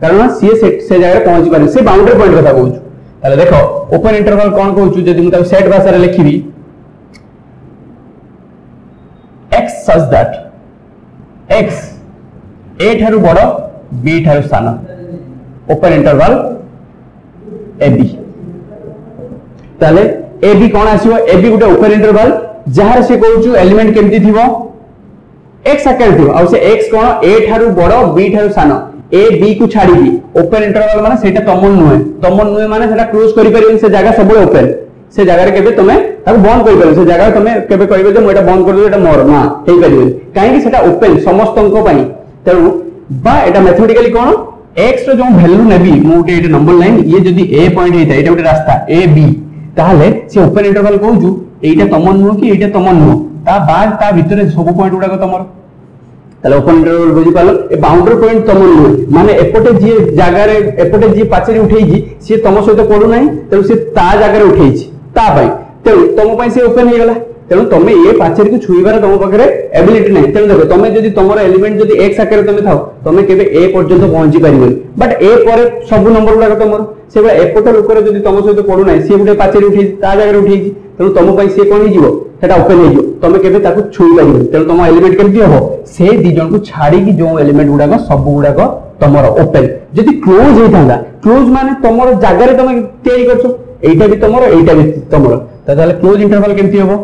कारण सी से जगह पहुंची पारे से बाउंड्री पॉइंट कथा कहूछु ताले देखो ओपन इंटरवल कोन कहूछु जदि मु ताको सेट भाषा रे लिखिबी x such that x a ठारू बड़ b ठारू सान ओपन इंटरवल ab ताले ab कोन आसीबो ab गुटे ओपन इंटरवल जहार से कहूछु एलिमेंट केमती थिबो x आकार थिबो आ से x कोन a ठारू बड़ b ठारू सान ए बी को छाड़ी दी ओपन इंटरवल माने सेटा तमन नुहे माने सेटा क्लोज करि परिबेन से जगह सब ओपन से जगह रे केबे तमे ताको बंद करि परिबे से जगह तमे केबे कहबे जे मोटा बंद कर दो एटा मोर ना हेई परिबे काहे कि सेटा ओपन समस्तनको पई तेनु बा एटा मैथमेटिकली कोन x रो जो वैल्यू नेबी मोटे एटा नंबर लाइन ये जदी a पॉइंट हेता एटा गोटे रास्ता a b ताहले से ओपन इंटरवल कहूजु एटा तमन नु कि एटा तमन नु ता बाद ता भितरे सब पॉइंट गुडा को तमर ताले ओपन इंटरवल बुझी पालो ए बाउंड्री पॉइंट तमन नु माने एपटे जी जगह रे एपटे जी पाचेरी उठेई जी से तम सहित पडु नाही तेनु से ता जगह रे उठेई छी ता पई तेनु तम पई से ओपन हे गला तेनु तमे ए पाचेरी को छुईबार तम पाखरे एबिलिटी नाही तेनु देखो तमे जदी तमरो एलिमेंट जदी x आकार तमे थाओ तमे केबे a पर्यंत पहुंची परिबो बट a पर सब नंबर गुडा तमरो से बे एपटे लोकर जदी तम सहित पडु नाही से गुटे पाचेरी उठेई ता जगह रे उठेई तेनु तम पई से कोन हिजिवो सेटा ओपन हे जो तमे केबे ताकू छुई परिबो तेनु तम एलिमेंट केमती हो से दी जन को छाड़ी की जो एलिमेंट गुडा सब गुडा तमरो ओपन जदी क्लोज हेतांदा क्लोज माने तमरो जगह रे तमे तयारी करछो एटा भी तमरो एटा भी तमरो ताले क्लोज इंटरवल केमती हो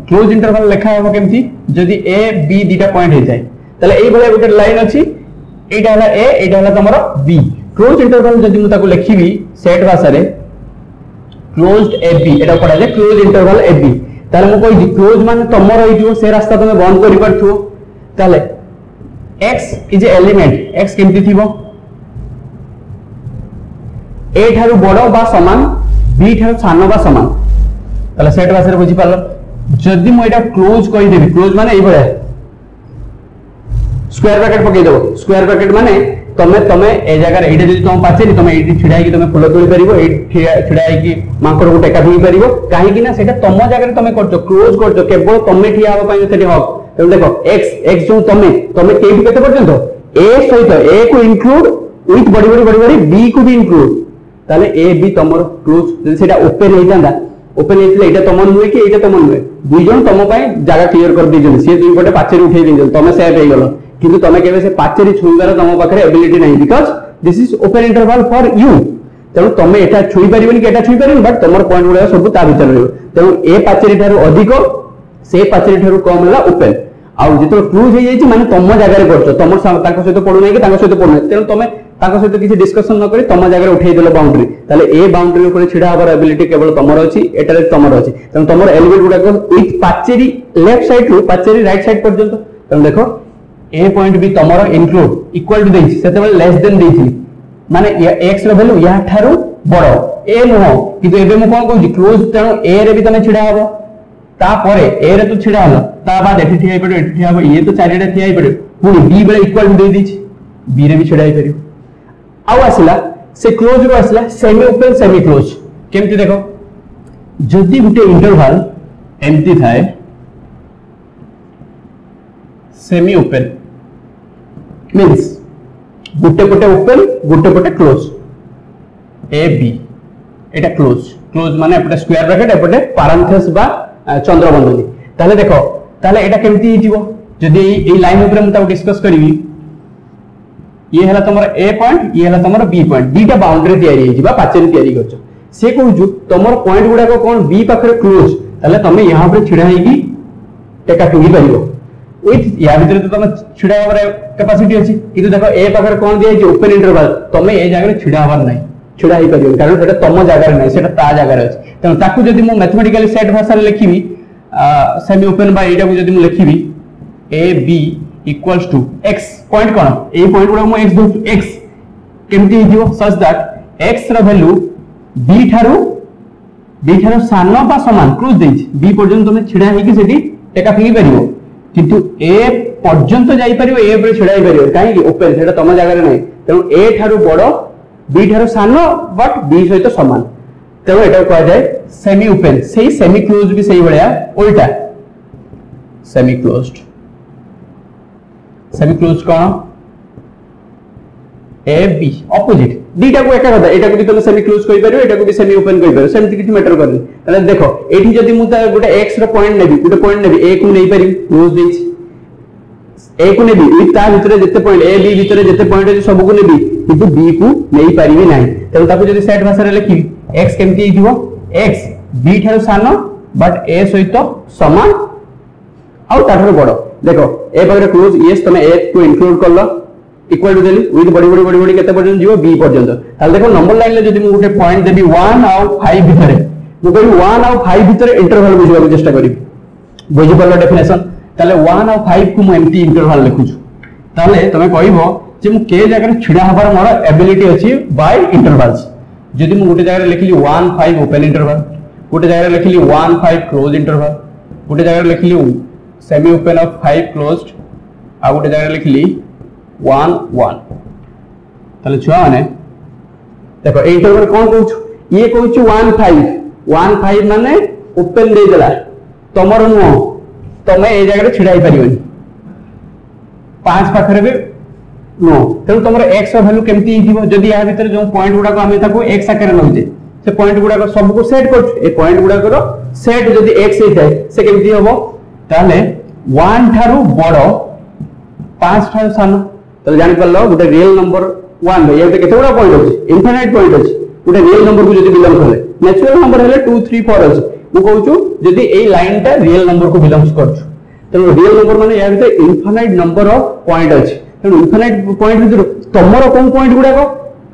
क्लोज इंटरवल लिखा हो केमती जदी a b दीटा पॉइंट हे जाय ताले एई भले गोटे लाइन अछि एटा हला a एटा हला तमरो b क्लोज इंटरवल जदी मु ताको लिखिबी सेट भाषा रे क्लोज्ड ab एटा पडा जे क्लोज इंटरवल ab ताले मु कोइ क्लोज माने तमरो हेइजो से रास्ता तमे बंद करि परथो ताले x is A element x केमती थिबो a ठारू बड़ बा समान b ठारू सानो बा समान ताले सेट भाषा रे बुझी पालो जदी मु एटा क्लोज कहि देबी क्लोज माने एई भले स्क्वायर ब्रैकेट पकई देबो स्क्वायर ब्रैकेट माने तमे तमे ए जगह रे एटा जदी तम पाछे तमे एटी छिडाई कि तमे फुल तोली परिबो एटी छिडाई कि मांकर को टेका फिंगी परिबो काहे कि ना सेटा तम जगह रे तमे करछो क्लोज करछो केवल तमे ठिया होबा पई सेठी हक तेनु देखो x जो तमे केबी केते पर्यंत a सहित a को इंक्लूड विथ बड़ी b को भी इंक्लूड ताले a b तमर क्लोज जदी सेटा ओपन हे जांदा ओपन हेतले एटा तमन नुए कि एटा तमन नुए दुई जन तम पई जगह क्लियर कर दी जन से दुई गोटे पाचेरी उठै दी तमे सेव हे गेलो किंतु तमे केबे से पाचेरी छुईबार तम पाखरे एबिलिटी नहीं because this is open interval for you तेनु तमे एटा छुई परिबनी कि एटा छुई परिबनी बट तमर पॉइंट गुडा सब ता भीतर रहयो तेनु ए पाचेरी थारु अधिक से पाचेरी थारु कम होला ओपन आउ जेतो क्लोज हे जायछि माने तम जगह रे करछो तमर ताको सहित पडु नै कि ताको सहित पडु नै तेनु तमे ताको सहित किछि डिस्कशन न करी तम जगह रे उठै देलो बाउंड्री ताले ए बाउंड्री ऊपर छिडा हबार एबिलिटी केवल तमर अछि एटारे तमर अछि तेनु तमर एलिमेंट गुडा को विथ पाचेरी लेफ्ट साइड टू पाचेरी राइट साइड पर्यंत तेनु देखो ए पॉइंट भी तमर इंक्लूड इक्वल टू देछि सेते बेले लेस देन देछि माने x रो वैल्यू या थारु बड़ ए नो किंतु एबे मु कोन कहू क्लोज तेनु ए रे भी तमे छिडा हबो ता परे ए रे तो छिडा हलो ता बाद एठी ठियाई पड़ो एठी ठिया हबो ये तो चारिटा ठियाई पड़ो पुनी b बेले इक्वल टू दे दिछि b रे भी छिडाई परियो आउ आसिला से क्लोज रो आसिला सेमी ओपन सेमी क्लोज केमति देखो जदी गुटे इंटरवल एम्प्टी थाए सेमी ओपन मींस गुटे पटे ओपन गुटे पटे close A B Etah close माने एपटे स्क्वायर ब्रैकेट एपटे पैरेंथेसिस बा चंद्रबंधनी ताले देखो ताले एटा केमति हिजिवो जदी ए लाइन ऊपर हम ता डिस्कस करबी ये हला तमर ए पॉइंट ये हला तमर बी पॉइंट बीटा बाउंड्री तयारी हिजिबा पाचेरी तयारी करछो से कहूजु तमर पॉइंट गुडा को कोन बी पाखरे क्लोज ताले तमे यहां पर छिडा हेगी टेका फिंगी परिबो विथ या भीतर तो तुम छिड़ा हबार कैपेसिटी अछि किंतु देखो ए पाखर कोन दिया छै ओपन इंटरवल तुम ए जगह छिड़ा हबार नै छिड़ा ही परियो कारण सेटा तुम जगह नै सेटा ता जगह अछि त ताकू जदी मु मैथमेटिकली सेट भाषा रे लिखिबी सेमी ओपन बाय एटा को जदी मु लिखिबी A B equals to x point कोन ए पॉइंट गुडा मु x दो x केमती हिजो सच दैट x रा वैल्यू b ठारो सानो बा समान क्लोज देछि b पर्यंत तुम छिड़ा हेकी सेठी टेका फेकी परियो किंतु a पर्यंत जाई परियो a पर छिड़ा ही परियो काहे कि ओपन सेटा तुम जगह नै तेनु a ठारो बडो b ठारो सानो बट b सहित समान तेनु एटा कह जाय सेमी ओपन सेही सेमी क्लोज्ड भी सही बळिया उल्टा सेमी क्लोज्ड कोन ए बी ऑपोजिट दीटा को एका कथा एटा को भी तुम सेमी क्लोज कहि परियो एटा को भी सेमी ओपन कहि परियो सेमति किछ मैटर करनी तले देखो एठी जदी मु ता गोटे x रो पॉइंट नेबी गोटे पॉइंट नेबी a को नै परियो क्लोज देछि a को नेबी विथ ता भितरे जते पॉइंट a b भितरे जते पॉइंट अछि सब को नेबी किंतु b को नै परिबे नै तले ताको जदी सेट भाषा रे लिखि x केमति हिथिबो x b ठारो सानो बट a सहित समान आउ ताठरो बडो देखो ए पाखरे क्लोज यस तमे a को इंक्लूड करलो इक्वल टू देली विथ बड़ी केते पर्यंत जीवो b पर्यंत ताले देखो नंबर लाइन ले जदी मु गुटे पॉइंट देबी 1 आउ 5 भितरे मु कहि 1 आउ 5 भितरे इंटरवल बुझिबा को चेष्टा करी बुझि परलो डेफिनेशन ताले 1 आउ 5 को मु एम्प्टी इंटरवल लिखुछु ताले तमे कहिबो जे मु के जगह छिडा हबार मोर एबिलिटी अछि बाय इंटरवल्स जदी मु गुटे जगह लिखली 1 5 ओपन इंटरवल गुटे जगह लिखली 1 5 क्लोज इंटरवल गुटे जगह लिखली सेमी ओपन ऑफ 5 क्लोज्ड आ गुटे जगह लिखली 1 1 ताले छुआ माने देखो ए इंटरवल कोन कहू ये कहू 1 5 माने ओपन दे देला तमर नो तमे ए जगह छिड़ाई परिबनी 5 पाखरे भी नो तेनु तमर x रा वैल्यू केमती हिदिबो जदी या भीतर जो पॉइंट गुडा को हमें ताको x आकार नउजे से पॉइंट गुडा को सब को सेट करछु ए पॉइंट गुडा को सेट जदी x हे थाए से केमती होबो ताले 1 थारु बडो 5 थारु सानो तो जानि परलो गुटे रियल नंबर 1 ये केते गुडा पॉइंट अछि इनफाइनाइट पॉइंट अछि गुटे रियल नंबर को जदी बिलोंग करे नेचुरल नंबर हेले 2 3 4 अछि मु कहूछु जदी ए लाइन ता रियल नंबर को बिलोंग्स करछु तो रियल नंबर माने या भीतर इनफाइनाइट नंबर ऑफ पॉइंट अछि तो इनफाइनाइट पॉइंट भीतर तमरो कोन पॉइंट गुडा को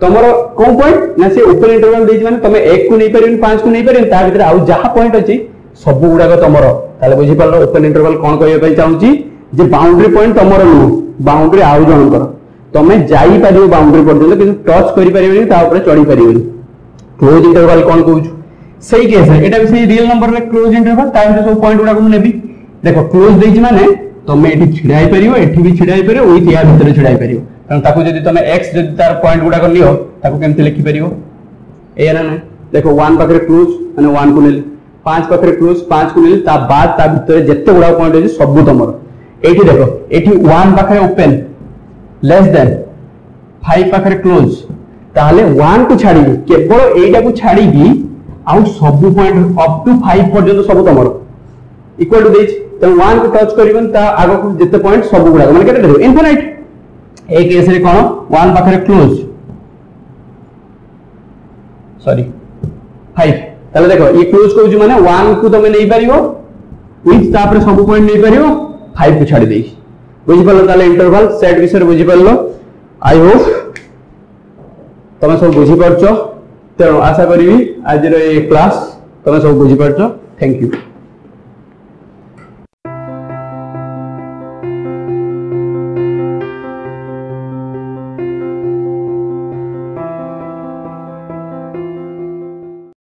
तमरो कोन पॉइंट ना से ओपन इंटरवल देज माने तमे 1 को नै परिबन 5 को नै परिबन ता भीतर आउ जहा पॉइंट अछि सब गुडा को तमरो ताले बुझि परलो ओपन इंटरवल कोन कहय पई चाहूची जे बाउंड्री पॉइंट तमरो नु बाउंड्री आउ जण कर तमे जाई परियो बाउंड्री पर्यंत किंतु टच करि परिबनी ता ऊपर चढ़ी परिबनी क्लोज इंटरवल कोन कहूछु सही केस है एटा भी सही रियल नंबर रे क्लोज इंटरवल ता भीतर सब पॉइंट गुडा को नेबी देखो क्लोज देछि माने तमे एठी छिड़ाई परियो एठी भी छिड़ाई परियो ओइ या भीतर छिड़ाई परियो कारण ताको जदी तमे x जदी तार पॉइंट गुडा को लियो ताको केमते लिखि परियो ए ना ना देखो 1 पाखरे क्लोज माने 1 को नेली 5 पाखरे क्लोज 5 को नेली ता बाद ता भीतर जत्ते गुडा पॉइंट अछि सब तमरो एठी देखो एठी 1 पाखरे ओपन लेस देन 5 पाखरे क्लोज ताले 1 को छाडी केवल एटा को छाडी की आउ सब पॉइंट अप टू 5 पर्यंत सब तमरो इक्वल टू देछि तो 1 को टच करिबन ता आगो को जत्ते पॉइंट सब गुडा माने केते देखो इनफाइनाइट ए केस रे कोन 1 पाखरे क्लोज सॉरी 5 ताले देखो ये क्लोज कहू माने 1 को तमे नै परियो विथ तापर सब पॉइंट नै परियो 5 को छाडी देछि बुझि परलो ताले इंटरवल सेट विषय बुझि परलो आई होप तमे सब बुझि परछो तेरो आशा करिवि आज रे क्लास तमे सब बुझि परछो थैंक यू।